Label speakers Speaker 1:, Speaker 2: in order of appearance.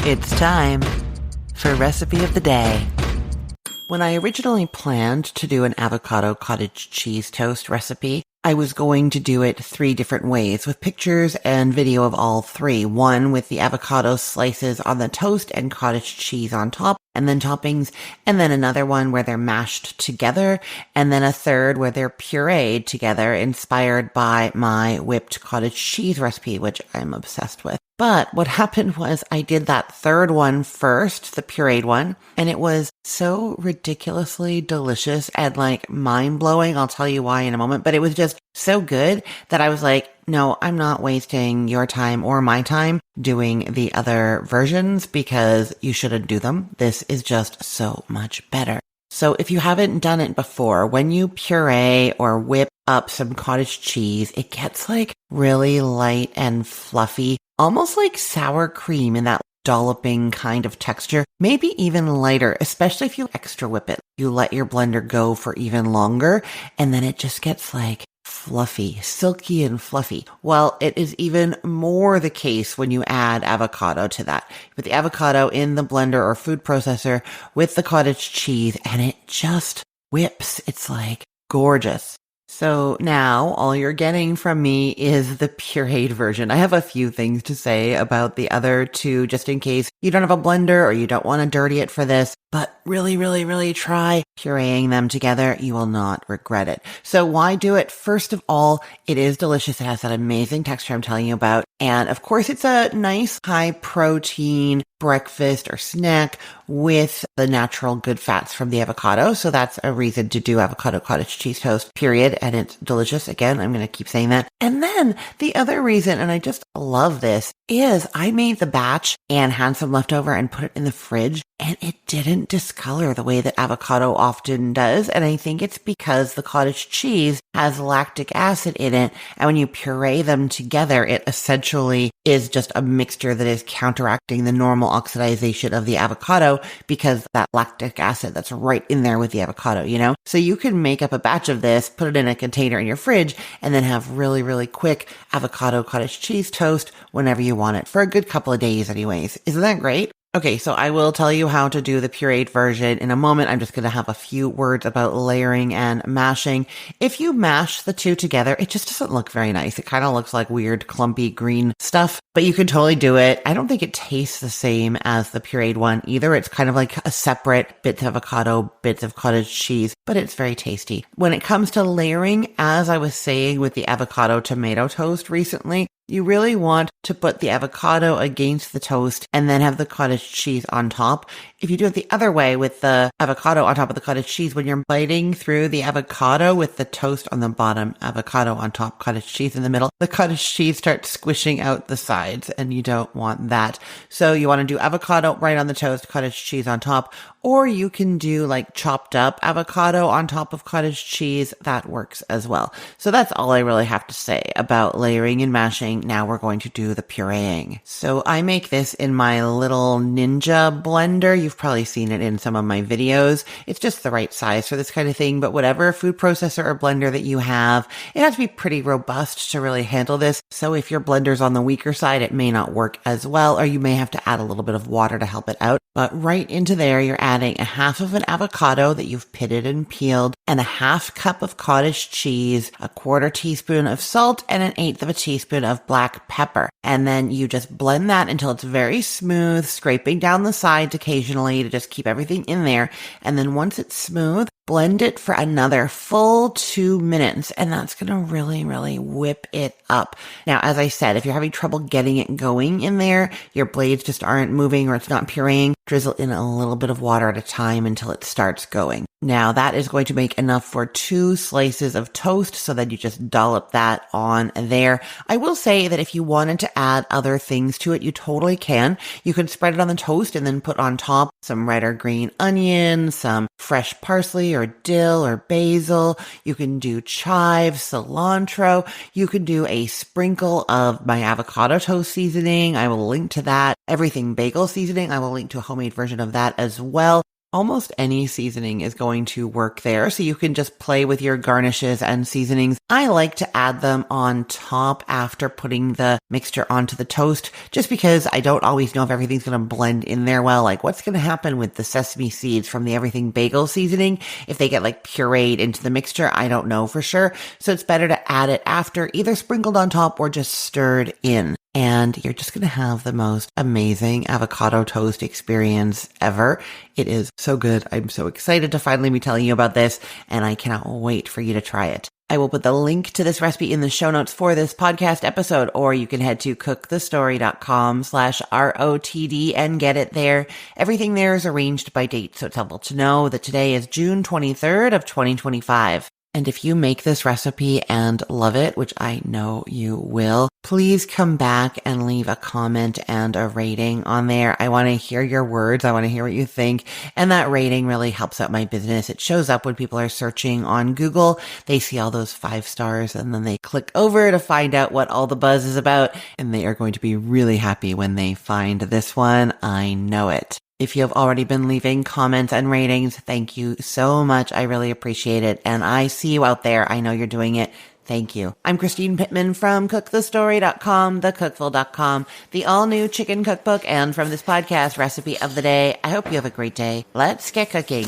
Speaker 1: It's time for Recipe of the Day. When I originally planned to do an avocado cottage cheese toast recipe, I was going to do it 3 different ways with pictures and video of all 3. One with the avocado slices on the toast and cottage cheese on top, and then toppings, and then another one where they're mashed together, and then a third where they're pureed together, inspired by my whipped cottage cheese recipe, which I'm obsessed with. But what happened was I did that third one first, the pureed one, and it was so ridiculously delicious and like mind-blowing. I'll tell you why in a moment, but it was just so good that I was like, no, I'm not wasting your time or my time doing the other versions because you shouldn't do them. This is just so much better. So if you haven't done it before, when you puree or whip up some cottage cheese, it gets like really light and fluffy, almost like sour cream in that dolloping kind of texture, maybe even lighter, especially if you extra whip it. You let your blender go for even longer, and then it just gets like fluffy, silky and fluffy. Well, it is even more the case when you add avocado to that. Put the avocado in the blender or food processor with the cottage cheese, and it just whips. It's like gorgeous. So now all you're getting from me is the pureed version. I have a few things to say about the other 2 just in case you don't have a blender or you don't want to dirty it for this, but really try pureeing them together. You will not regret it. So why do it? First of all, it is delicious. It has that amazing texture I'm telling you about. And of course, it's a nice high protein breakfast or snack with the natural good fats from the avocado. So that's a reason to do avocado cottage cheese toast, period. And it's delicious. Again, I'm going to keep saying that. And then the other reason, and I just love this, is I made the batch and had some leftover and put it in the fridge, and it didn't discolor the way that avocado often does. And I think it's because the cottage cheese has lactic acid in it. And when you puree them together, it essentially is just a mixture that is counteracting the normal oxidization of the avocado because that lactic acid that's right in there with the avocado, you know? So you can make up a batch of this, put it in a container in your fridge, and then have really quick avocado cottage cheese toast whenever you want it for a good couple of days anyways. Isn't that great? Okay, so I will tell you how to do the pureed version in a moment. I'm just going to have a few words about layering and mashing. If you mash the 2 together, it just doesn't look very nice. It kind of looks like weird, clumpy green stuff, but you can totally do it. I don't think it tastes the same as the pureed one either. It's kind of like a separate bits of avocado, bits of cottage cheese, but it's very tasty. When it comes to layering, as I was saying with the avocado tomato toast recently, you really want to put the avocado against the toast and then have the cottage cheese on top. If you do it the other way with the avocado on top of the cottage cheese, when you're biting through the avocado with the toast on the bottom, avocado on top, cottage cheese in the middle, the cottage cheese starts squishing out the sides and you don't want that. So you want to do avocado right on the toast, cottage cheese on top, or you can do like chopped up avocado on top of cottage cheese. That works as well. So that's all I really have to say about layering and mashing. Now we're going to do the pureeing. So I make this in my little Ninja blender. You've probably seen it in some of my videos. It's just the right size for this kind of thing, but whatever food processor or blender that you have, it has to be pretty robust to really handle this. So if your blender's on the weaker side, it may not work as well, or you may have to add a little bit of water to help it out. But right into there, you're adding a half of an avocado that you've pitted and peeled, and a half cup of cottage cheese, a 1/4 teaspoon of salt, and an 1/8 of a teaspoon of black pepper. And then you just blend that until it's very smooth, scraping down the sides occasionally to just keep everything in there. And then once it's smooth, blend it for another full 2 minutes, and that's going to really whip it up. Now, as I said, if you're having trouble getting it going in there, your blades just aren't moving or it's not pureeing, drizzle in a little bit of water at a time until it starts going. Now, that is going to make enough for 2 slices of toast, so that you just dollop that on there. I will say that if you wanted to add other things to it, you totally can. You can spread it on the toast and then put on top some red or green onion, some fresh parsley or dill or basil. You can do chives, cilantro. You can do a sprinkle of my avocado toast seasoning. I will link to that. Everything bagel seasoning. I will link to a homemade version of that as well. Almost any seasoning is going to work there, so you can just play with your garnishes and seasonings. I like to add them on top after putting the mixture onto the toast, just because I don't always know if everything's going to blend in there well. Like, what's going to happen with the sesame seeds from the Everything Bagel seasoning? If they get like pureed into the mixture, I don't know for sure. So it's better to add it after, either sprinkled on top or just stirred in. And you're just going to have the most amazing avocado toast experience ever. It is so good. I'm so excited to finally be telling you about this, and I cannot wait for you to try it. I will put the link to this recipe in the show notes for this podcast episode, or you can head to cookthestory.com/ROTD and get it there. Everything there is arranged by date, so it's helpful to know that today is June 23rd of 2025. And if you make this recipe and love it, which I know you will, please come back and leave a comment and a rating on there. I want to hear your words. I want to hear what you think. And that rating really helps out my business. It shows up when people are searching on Google. They see all those 5 stars and then they click over to find out what all the buzz is about. And they are going to be really happy when they find this one. I know it. If you have already been leaving comments and ratings, thank you so much. I really appreciate it. And I see you out there. I know you're doing it. Thank you. I'm Christine Pittman from cookthestory.com, thecookful.com, the all-new chicken cookbook, and from this podcast, Recipe of the Day. I hope you have a great day. Let's get cooking.